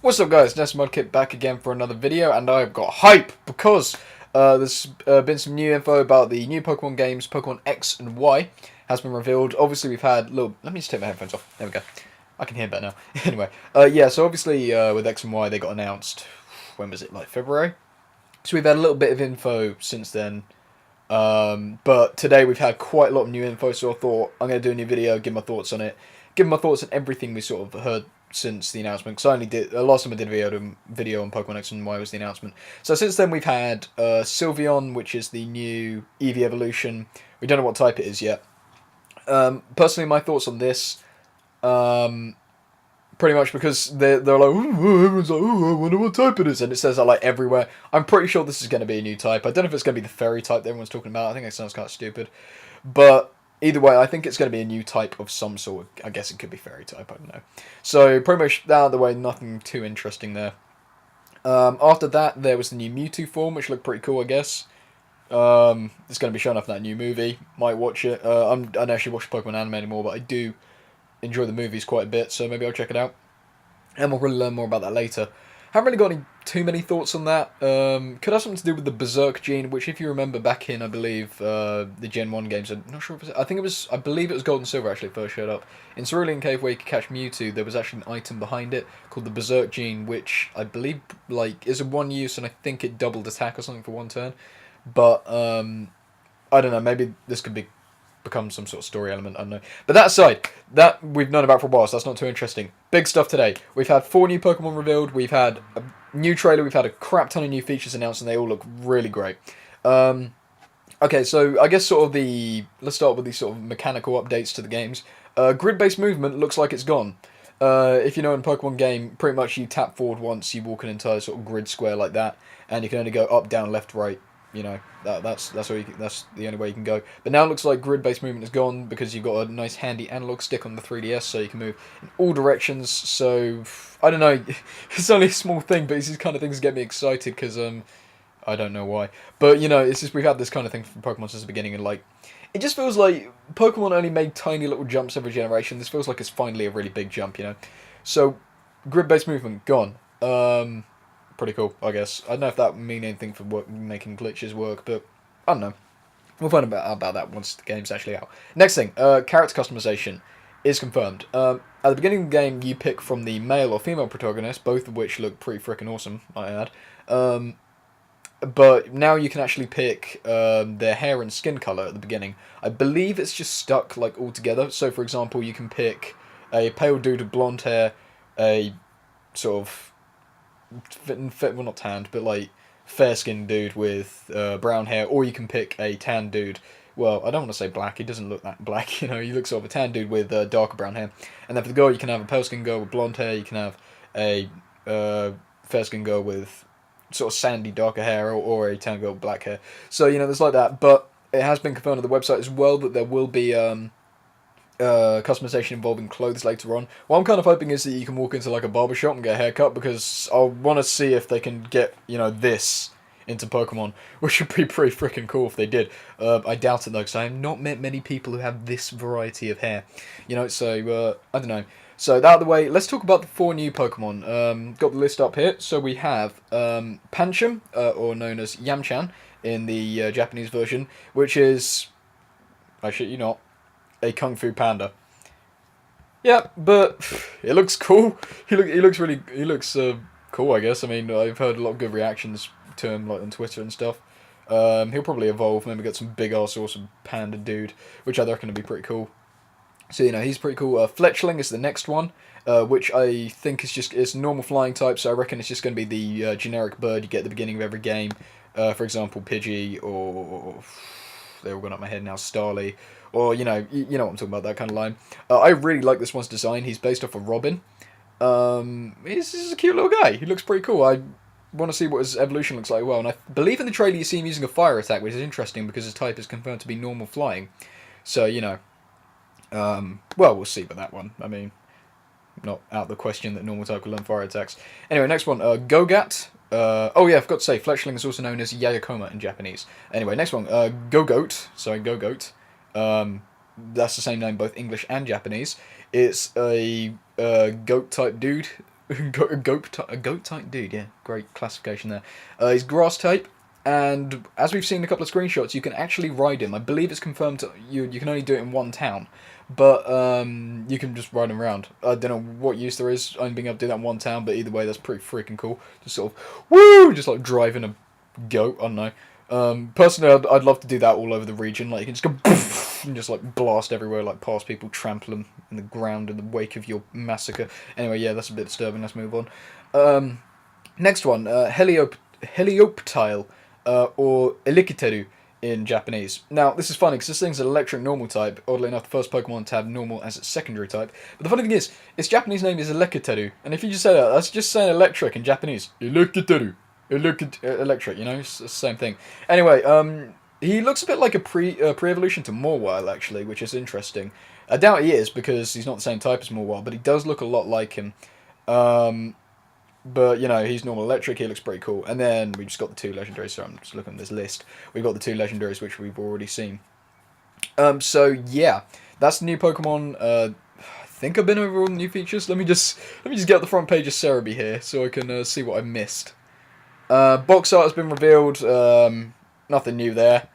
What's up guys, NestModKit back again for another video, and I've got hype because there's been some new info about the new Pokemon games, Pokemon X and Y has been revealed. Obviously we've had little, let me just take my headphones off, there we go, I can hear better now. Anyway, yeah, so obviously with X and Y they got announced, when was it, like February? So we've had a little bit of info since then, but today we've had quite a lot of new info, so I thought I'm going to do a new video, give my thoughts on it, give my thoughts on everything we sort of heard since the announcement, because I only did, last time I did a video on Pokemon X and Y was the announcement. So since then we've had Sylveon, which is the new Eevee evolution. We don't know what type it is yet. Personally, my thoughts on this, pretty much because they're like, ooh, everyone's like, oh, I wonder what type it is, and it says that like everywhere. I'm pretty sure this is going to be a new type. I don't know if it's going to be the fairy type that everyone's talking about. I think that sounds kind of stupid, but either way, I think it's going to be a new type of some sort. I guess it could be fairy type, I don't know. So pretty much that out of the way, nothing too interesting there. After that, there was the new Mewtwo form, which looked pretty cool, I guess. It's going to be shown off in that new movie. Might watch it. I don't actually watch Pokemon anime anymore, but I do enjoy the movies quite a bit, so maybe I'll check it out. And we'll really learn more about that later. Haven't really got too many thoughts on that. Could have something to do with the Berserk gene, which if you remember back in, I believe, the Gen 1 games, I'm not sure if it was, I believe it was Gold and Silver actually first showed up. In Cerulean Cave where you could catch Mewtwo, there was actually an item behind it called the Berserk gene, which I believe, like, is a one use, and I think it doubled attack or something for one turn. But, I don't know, maybe this could become some sort of story element, I don't know. But that aside, that we've known about for a while, so that's not too interesting. Big stuff today. We've had 4 new Pokemon revealed, we've had a new trailer, we've had a crap ton of new features announced, and they all look really great. Okay, so I guess sort of let's start with these sort of mechanical updates to the games. Grid-based movement looks like it's gone. If you know in a Pokemon game, pretty much you tap forward once, you walk an entire sort of grid square like that, and you can only go up, down, left, right. You know, that's the only way you can go. But now it looks like grid-based movement is gone because you've got a nice handy analog stick on the 3DS, so you can move in all directions. So I don't know, it's only a small thing, but it's these kind of things that get me excited because I don't know why. But you know, it's just we've had this kind of thing from Pokemon since the beginning, and like it just feels like Pokemon only made tiny little jumps every generation. This feels like it's finally a really big jump, you know. So grid-based movement gone. Pretty cool, I guess. I don't know if that would mean anything for making glitches work, but I don't know. We'll find out about that once the game's actually out. Next thing, character customization is confirmed. At the beginning of the game, you pick from the male or female protagonist, both of which look pretty freaking awesome, I add. But now you can actually pick their hair and skin color at the beginning. I believe it's just stuck like all together. So, for example, you can pick a pale dude with blonde hair, a sort of well, not tanned, but like fair-skinned dude with brown hair, or you can pick a tan dude. Well, I don't want to say black. He doesn't look that black, you know. He looks sort of a tan dude with darker brown hair. And then for the girl, you can have a pale-skinned girl with blonde hair. You can have a fair-skinned girl with sort of sandy, darker hair, or a tan girl with black hair. So you know, there's like that. But it has been confirmed on the website as well that there will be customization involving clothes later on. What I'm kind of hoping is that you can walk into like a barbershop and get a haircut, because I want to see if they can get, you know, this into Pokemon, which would be pretty freaking cool if they did. I doubt it though, because I have not met many people who have this variety of hair, you know, so I don't know. So that out of the way, let's talk about the 4 new Pokemon. Got the list up here. So we have Pancham, or known as Yamchan in the Japanese version, which is, I shit you not, a Kung Fu Panda. Yeah, but it looks cool. He looks cool, I guess. I mean, I've heard a lot of good reactions to him, like on Twitter and stuff. He'll probably evolve, maybe get some big ass awesome panda dude, which I reckon would be pretty cool. So you know, he's pretty cool. Fletchling is the next one, which I think is normal flying type. So I reckon it's just going to be the generic bird you get at the beginning of every game. For example, Pidgey, or they're all gone up my head now, Starly, or you know what I'm talking about, that kind of line. I really like this one's design. He's based off of Robin. He's a cute little guy. He looks pretty cool. I want to see what his evolution looks like as well. And I believe in the trailer you see him using a fire attack, which is interesting because his type is confirmed to be normal flying. So you know, well, we'll see about that one. I mean, not out of the question that normal type will learn fire attacks. Anyway, next one, Gogat. Oh yeah, I forgot to say, Fletchling is also known as Yayakoma in Japanese. Anyway, next one, Gogoat. Sorry, Gogoat. That's the same name both English and Japanese. It's a goat type dude A goat type dude, yeah. Great classification there. He's grass type, and as we've seen in a couple of screenshots, you can actually ride him. I believe it's confirmed you can only do it in one town, but you can just ride him around. I don't know what use there is only being able to do that in one town, but either way, that's pretty freaking cool. Just sort of, woo, just like driving a goat, I don't know. Personally, I'd love to do that all over the region. Like, you can just go poof, and just like blast everywhere, like past people, trample them in the ground in the wake of your massacre. Anyway, yeah, that's a bit disturbing. Let's move on. Next one, Helioptile, or Elikiteru in Japanese. Now, this is funny because this thing's an electric normal type. Oddly enough, the first Pokemon to have normal as its secondary type. But the funny thing is, its Japanese name is Elikiteru, and if you just say that, that's just saying electric in Japanese. Elikiteru. Electric, you know, it's the same thing. Anyway, he looks a bit like a pre-evolution to Mawile, actually, which is interesting. I doubt he is, because he's not the same type as Mawile, but he does look a lot like him. But, you know, he's normal electric, he looks pretty cool. And then we just got the two legendaries, so I'm just looking at this list. We've got the two legendaries, which we've already seen. So, yeah, that's the new Pokemon. I think I've been over all the new features. Let me just get out the front page of Cerebi here, so I can see what I missed. Box art has been revealed. Nothing new there.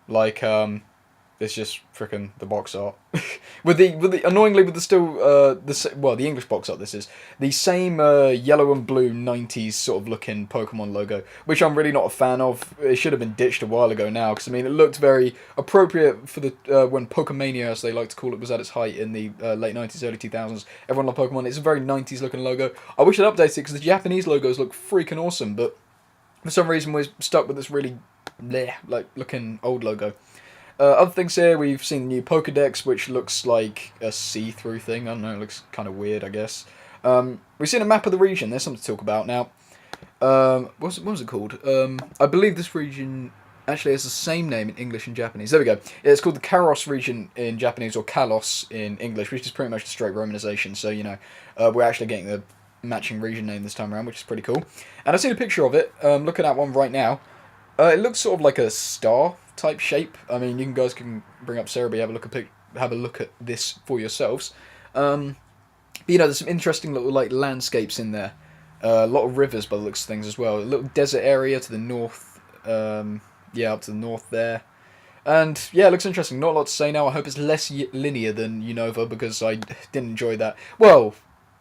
Like, it's just frickin' the box art. Annoyingly with the English box art. This is the same yellow and blue '90s sort of looking Pokemon logo, which I'm really not a fan of. It should have been ditched a while ago now, because I mean it looked very appropriate for the when Pokemania, as they like to call it, was at its height in the late '90s, early 2000s. Everyone loved Pokemon. It's a very '90s looking logo. I wish I'd updated it because the Japanese logos look freaking awesome, but for some reason we're stuck with this really like looking old logo. Other things here, we've seen the new Pokedex, which looks like a see-through thing. I don't know, it looks kind of weird, I guess. We've seen a map of the region. There's something to talk about now. What was it called? I believe this region actually has the same name in English and Japanese. There we go. Yeah, it's called the Kalos region in Japanese, or Kalos in English, which is pretty much a straight romanization. So, you know, we're actually getting the matching region name this time around, which is pretty cool. And I've seen a picture of it. Looking at one right now. It looks sort of like a star type shape. I mean, you guys can bring up Cerebi, have a look at this for yourselves. But, you know, there's some interesting little like landscapes in there. A lot of rivers by the looks of things as well. A little desert area to the north. Yeah, up to the north there. And yeah, it looks interesting. Not a lot to say now. I hope it's less linear than Unova, because I didn't enjoy that. Well,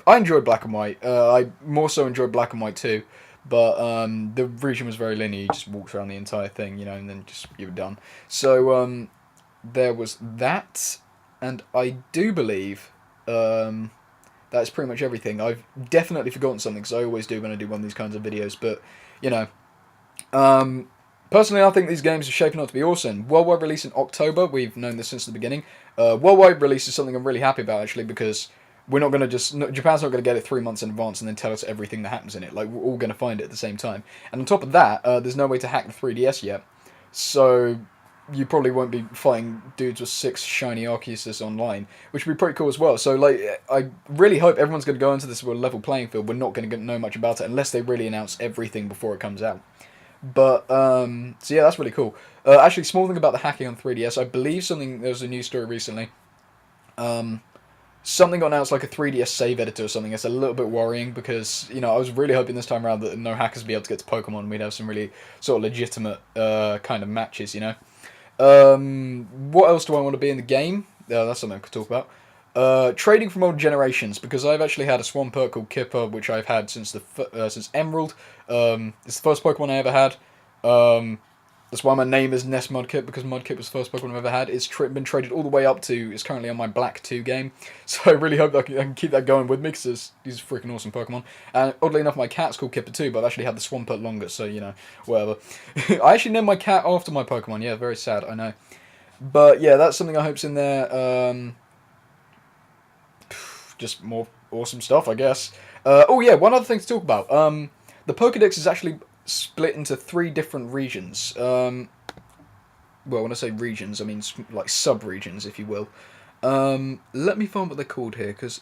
I enjoyed Black and White. I more so enjoyed Black and White too. But the region was very linear. You just walked around the entire thing, you know, and then just you were done. So there was that, and I do believe that's pretty much everything. I've definitely forgotten something, because I always do when I do one of these kinds of videos. But you know, personally, I think these games are shaping up to be awesome. Worldwide release in October. We've known this since the beginning. Worldwide release is something I'm really happy about, actually, because we're not going to Japan's not going to get it 3 months in advance and then tell us everything that happens in it. Like, we're all going to find it at the same time. And on top of that, there's no way to hack the 3DS yet. So you probably won't be fighting dudes with 6 shiny Arceus online, which would be pretty cool as well. So, like, I really hope everyone's going to go into this with a level playing field. We're not going to know much about it unless they really announce everything before it comes out. But, so yeah, that's really cool. Actually, small thing about the hacking on 3DS. I believe there was a news story recently. Something got announced, like a 3DS save editor or something. It's a little bit worrying, because, you know, I was really hoping this time around that no hackers would be able to get to Pokemon, and we'd have some really sort of legitimate kind of matches, you know. What else do I want to be in the game? That's something I could talk about. Trading from old generations, because I've actually had a Swampert called Kipper, which I've had since since Emerald. It's the first Pokemon I ever had. That's why my name is Ness Mudkip, because Mudkip was the first Pokemon I've ever had. It's been traded all the way up to, it's currently on my Black 2 game. So I really hope that I can keep that going with me, because these are freaking awesome Pokemon. And oddly enough, my cat's called Kipper too, but I've actually had the Swampert longer, so, you know, whatever. I actually named my cat after my Pokemon. Yeah, very sad, I know. But yeah, that's something I hope's in there. Just more awesome stuff, I guess. Oh yeah, one other thing to talk about. The Pokedex is actually split into 3 different regions. Well, when I say regions, I mean like sub-regions, if you will. Let me find what they're called here, because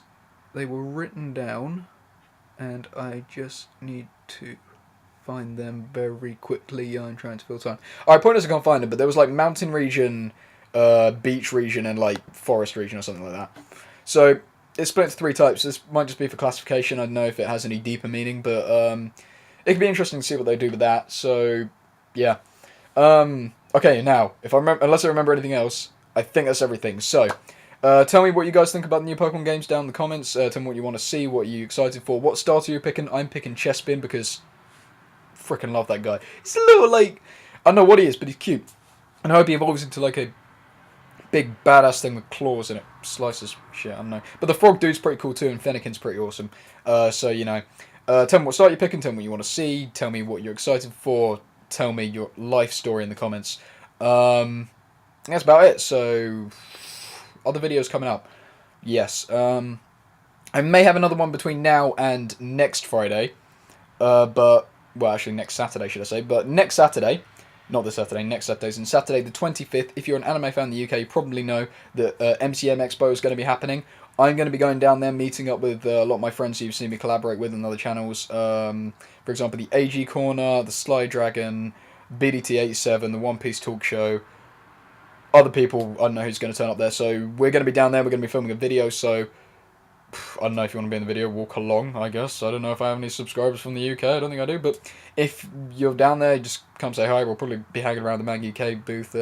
they were written down, and I just need to find them very quickly. I'm trying to fill time. Alright, point is I can't find them, but there was like mountain region, beach region, and like forest region or something like that. So it's split into 3 types. This might just be for classification. I don't know if it has any deeper meaning, but it could be interesting to see what they do with that. So, yeah. Okay, now, if I remember, unless I remember anything else, I think that's everything. So, tell me what you guys think about the new Pokemon games down in the comments. Tell me what you want to see, what you're excited for. What starter you're picking. I'm picking Chespin because freaking love that guy. He's a little, like, I don't know what he is, but he's cute. And I hope he evolves into, like, a big badass thing with claws and it slices shit, I don't know. But the frog dude's pretty cool too, and Fennekin's pretty awesome. So, you know, tell me what start you're picking, tell me what you want to see, tell me what you're excited for, tell me your life story in the comments. That's about it. So, other videos coming up. Yes. I may have another one between now and next Friday. But, well, actually next Saturday, should I say. But next Saturday, not this Saturday, next Saturday's and Saturday the 25th. If you're an anime fan in the UK, you probably know that MCM Expo is going to be happening. I'm going to be going down there, meeting up with a lot of my friends who you've seen me collaborate with on other channels. For example, the AG Corner, the Sly Dragon, BDT87, the One Piece Talk Show. Other people, I don't know who's going to turn up there. So we're going to be down there, we're going to be filming a video, so I don't know if you want to be in the video, walk along, I guess. I don't know if I have any subscribers from the UK, I don't think I do, but if you're down there, just come say hi. We'll probably be hanging around the Manga UK booth,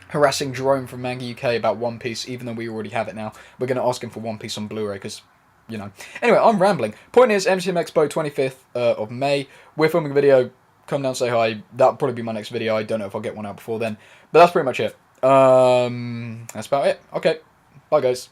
harassing Jerome from Manga UK about One Piece, even though we already have it now. We're going to ask him for One Piece on Blu-ray, because, you know. Anyway, I'm rambling. Point is, MCM Expo 25th of May. We're filming a video. Come down, say hi. That'll probably be my next video. I don't know if I'll get one out before then. But that's pretty much it. That's about it. Okay. Bye, guys.